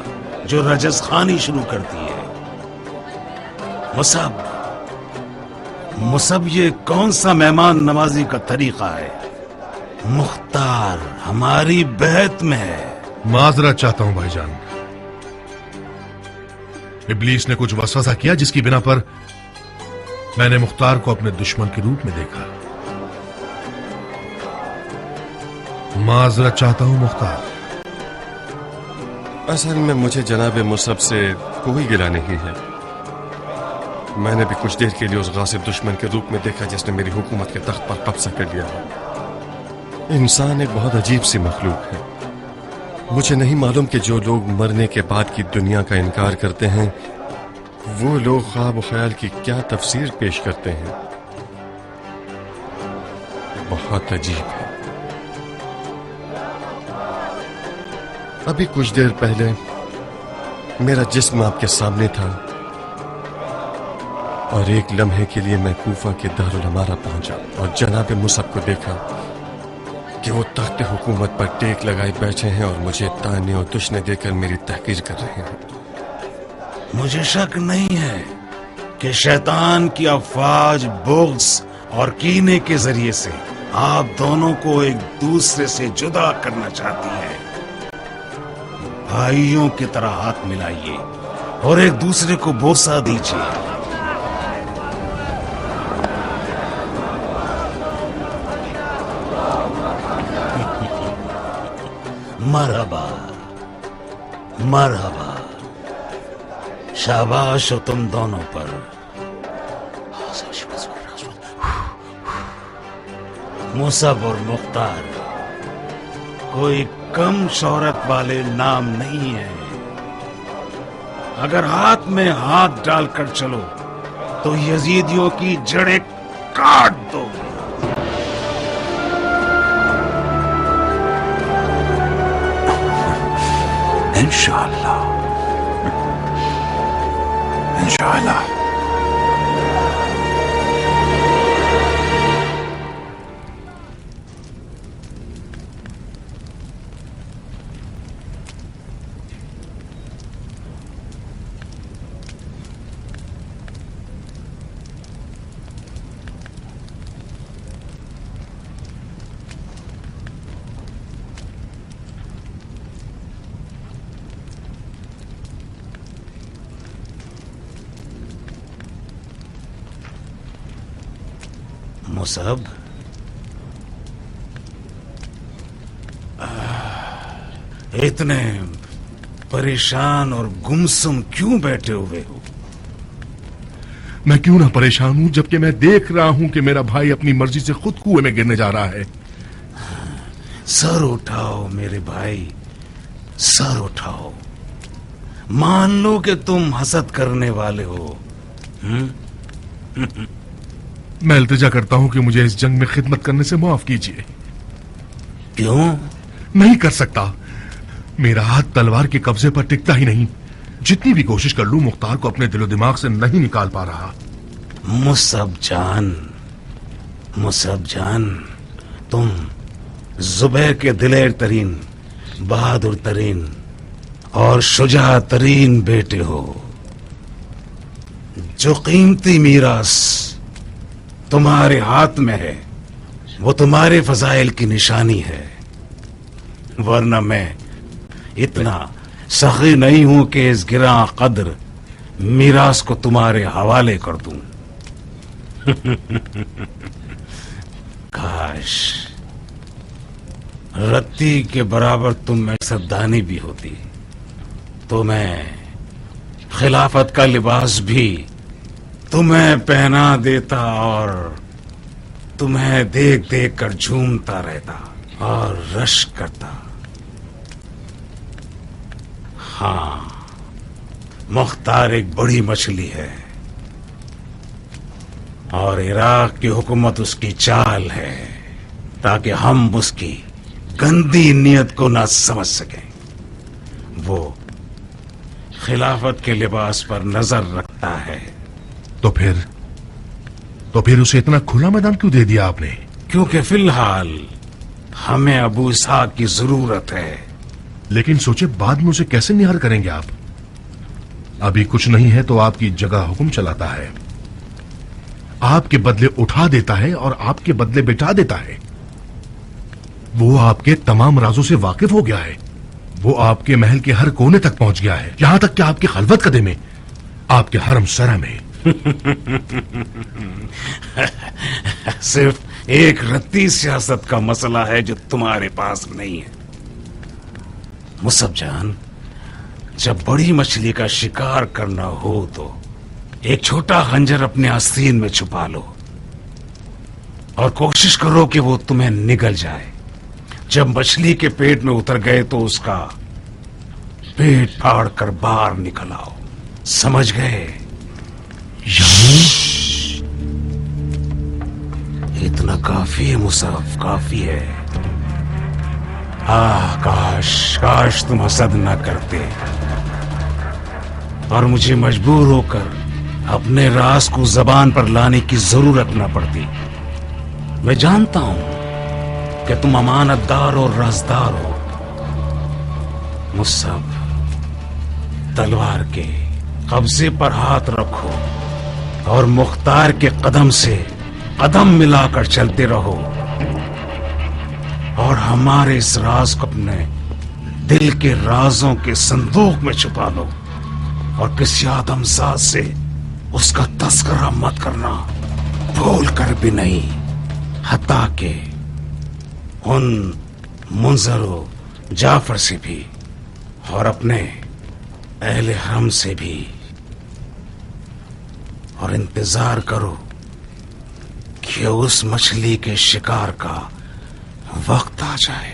जो रजस खानी शुरू कर दी है? मुसब ये कौन सा मेहमान नवाजी का तरीका है? मुख्तार हमारी बेहत में है। माजरत चाहता हूं भाईजान, इब्लीस ने कुछ वसवसा किया जिसकी बिना पर मैंने मुख्तार को अपने दुश्मन के रूप में देखा। माजरत चाहता हूं मुख्तार। असल में मुझे जनाब मुसब से कोई गिला नहीं है। मैंने भी कुछ देर के लिए उस गासिब दुश्मन के रूप में देखा जिसने मेरी हुकूमत के तख्त पर कब्जा कर लिया है। इंसान एक बहुत अजीब सी मखलूक है। मुझे नहीं मालूम कि जो लोग मरने के बाद की दुनिया का इनकार करते हैं वो लोग ख्वाब ख्याल की क्या तफसीर पेश करते हैं। बहुत अजीब है। अभी कुछ देर पहले मेरा जिस्म आपके सामने था और एक लम्हे के लिए मैं कूफा के दारुल अमारा पहुंचा और जनाब मुसब को देखा कि वो तख्त हुकूमत पर टेक लगाए बैठे हैं और मुझे ताने और तुशने देकर मेरी तहकीर कर रहे हैं। मुझे शक नहीं है कि शैतान की अफवाज बुग़्ज़ और कीने के जरिए से आप दोनों को एक दूसरे से जुदा करना चाहती है। भाइयों की तरह हाथ मिलाइए और एक दूसरे को बोसा दीजिए। मरहबा मरहबा, शाबाश हो तुम दोनों पर। मुसब और मुख्तार कोई कम शोहरत वाले नाम नहीं है। अगर हाथ में हाथ डालकर चलो तो यजीदियों की जड़ें काट दो। इंशाअल्लाह इंशाअल्लाह। मुसब, इतने परेशान और गुमसुम क्यों बैठे हुए हो? मैं क्यों ना परेशान हूं जबकि मैं देख रहा हूं कि मेरा भाई अपनी मर्जी से खुद कुएं में गिरने जा रहा है। सर उठाओ मेरे भाई, सर उठाओ। मान लो कि तुम हसद करने वाले हो। मैं इल्तिजा करता हूं कि मुझे इस जंग में खिदमत करने से माफ कीजिए। क्यों? नहीं कर सकता। मेरा हाथ तलवार के कब्जे पर टिकता ही नहीं। जितनी भी कोशिश कर लूं मुख्तार को अपने दिलो दिमाग से नहीं निकाल पा रहा। मुसब जान, तुम जुबैर के दिलेर तरीन, बहादुर तरीन और शुजा तरीन बेटे हो। जो कीमती मीरास तुम्हारे हाथ में है वो तुम्हारे फजाइल की निशानी है, वरना मैं इतना सखी नहीं हूं कि इस गिरा कद्र मीरास को तुम्हारे हवाले कर दूं। काश रत्ती के बराबर तुम में सद्दानी भी होती तो मैं खिलाफत का लिबास भी तुम्हें पहना देता और तुम्हें देख देख कर झूमता रहता और रश करता। हाँ, मुख्तार एक बड़ी मछली है और इराक की हुकूमत उसकी चाल है ताकि हम उसकी गंदी नीयत को ना समझ सकें। वो खिलाफत के लिबास पर नजर रखता है। तो फिर उसे इतना खुला मैदान क्यों दे दिया आपने? क्योंकि फिलहाल हमें अबू इसहाक की जरूरत है। लेकिन सोचे बाद में उसे कैसे निहार करेंगे आप? अभी कुछ नहीं है तो आपकी जगह हुक्म चलाता है, आपके बदले उठा देता है और आपके बदले बिठा देता है। वो आपके तमाम राजों से वाकिफ हो गया है। वो आपके महल के हर कोने तक पहुंच गया है, यहां तक कि आपके खलवत कदे में, आपके हरम सरा में। सिर्फ एक रत्ती सियासत का मसला है जो तुम्हारे पास नहीं है। मुसब जान, जब बड़ी मछली का शिकार करना हो तो एक छोटा खंजर अपने आस्तीन में छुपा लो और कोशिश करो कि वो तुम्हें निगल जाए। जब मछली के पेट में उतर गए तो उसका पेट फाड़ कर बाहर निकल आओ। समझ गए? इतना काफी है मुसफ, काफी है। काश तुम हसद ना करते और मुझे मजबूर होकर अपने राज को जबान पर लाने की जरूरत ना पड़ती। मैं जानता हूं कि तुम अमानतदार और राजदार हो। मुसब, तलवार के कब्जे पर हाथ रखो और मुख्तार के कदम से कदम मिलाकर चलते रहो और हमारे इस राज को अपने दिल के राजों के संदूक में छुपा लो और किसी आदमजात से उसका तस्करा मत करना, भूल कर भी नहीं, हत्ता के उन मुंजरो जाफर से भी और अपने अहले हरम से भी। और इंतजार करो कि उस मछली के शिकार का वक्त आ जाए।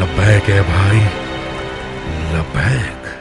लब्बैक है भाई, लब्बैक।